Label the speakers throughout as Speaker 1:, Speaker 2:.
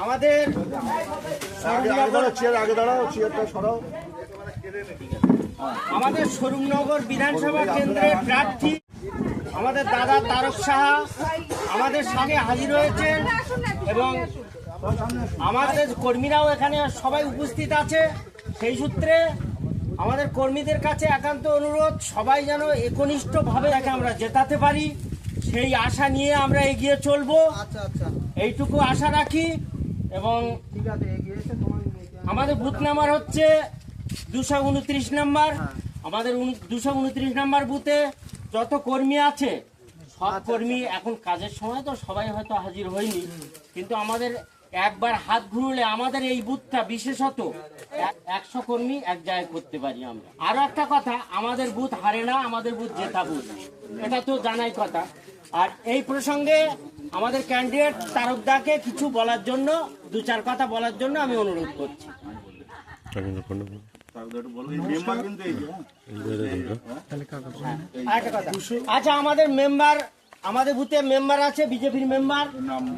Speaker 1: আমাদের আমাদের স্বরূপনগর বিধানসভা কেন্দ্রের প্রার্থী আমাদের দাদা তারক সাহা আমাদের সামনে হাজির হয়েছেন এবং আমাদের কর্মীরাও এখানে সবাই উপস্থিত আছে। সেই সূত্রে আমাদের কর্মীদের কাছে একান্ত অনুরোধ, সবাই যেন একনিষ্ঠভাবে তাকে আমরা জেতাতে পারি, সেই আশা নিয়ে আমরা এগিয়ে চলবো, এইটুকু আশা রাখি। এবং আমাদের বুথ নাম্বার হচ্ছে 229 নাম্বার। আমাদের 229 নাম্বার বুথে যত কর্মী আছে সব কর্মী এখন কাজের সময় তো সবাই হয়তো হাজির হয়নি, কিন্তু আমাদের একবার হাত ঘুরলে আমাদের এই বুথটা বিশেষত 100 কর্মী এক জায়গায় করতে পারি আমরা। আরো একটা কথা, আমাদের বুথ হারে না, আমাদের বুথ জেতা বুথ, এটা তো জানাই কথা। আর এই প্রসঙ্গে আমাদের ক্যান্ডিডেট তারকদাকে কিছু বলার জন্য, 2-4 কথা বলার জন্য আমি অনুরোধ করছি। আচ্ছা, আমাদের মেম্বার, আমাদের বুথে মেম্বার আছে, বিজেপির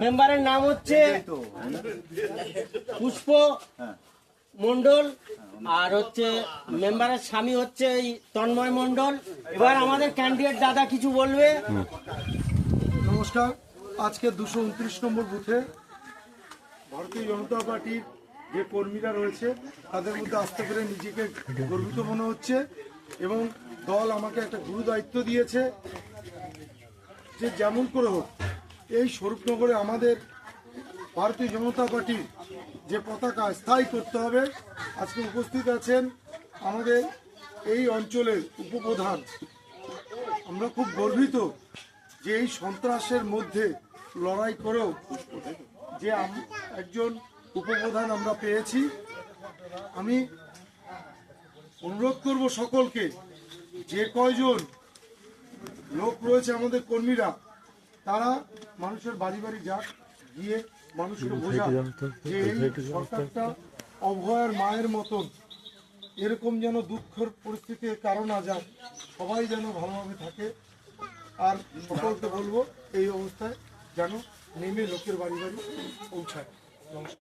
Speaker 1: মেম্বারের নাম হচ্ছে পুষ্প মন্ডল, আর হচ্ছে মেম্বারের স্বামী হচ্ছে তন্ময় মন্ডল। এবার আমাদের ক্যান্ডিডেট দাদা কিছু বলবে।
Speaker 2: নমস্কার। আজকে 229 নম্বর বুথে ভারতীয় জনতা পার্টির যে কর্মীরা রয়েছে তাদের মধ্যে আসতে পেরে নিজেকে গর্বিত মনে হচ্ছে এবং দল আমাকে একটা গুরু দায়িত্ব দিয়েছে যে যেমন করে হোক এই স্বরূপনগরে আমাদের ভারতীয় জনতা পার্টির যে পতাকা স্থায়ী করতে হবে। আজকে উপস্থিত আছেন আমাদের এই অঞ্চলের উপপ্রধান। আমরা খুব গর্বিত যে এই সন্ত্রাসের মধ্যে লড়াই করেও যে একজন উপপ্রধান আমরা পেয়েছি। আমি অনুরোধ করব সকলকে, যে কয়জন লোক রয়েছে আমাদের কর্মীরা, তারা মানুষের বাড়ি বাড়ি যাক, গিয়ে মানুষকে বোঝান যে এই সরকারটা অভয়ার মায়ের মতন, এরকম যেন দুঃখের পরিস্থিতির কারণ না যায়, সবাই যেন ভালোভাবে থাকে। আর সকলকে বলবো এই অবস্থায় যেন নেমে লোকের বাড়ি বাড়ি পৌঁছায়। নমস্কার।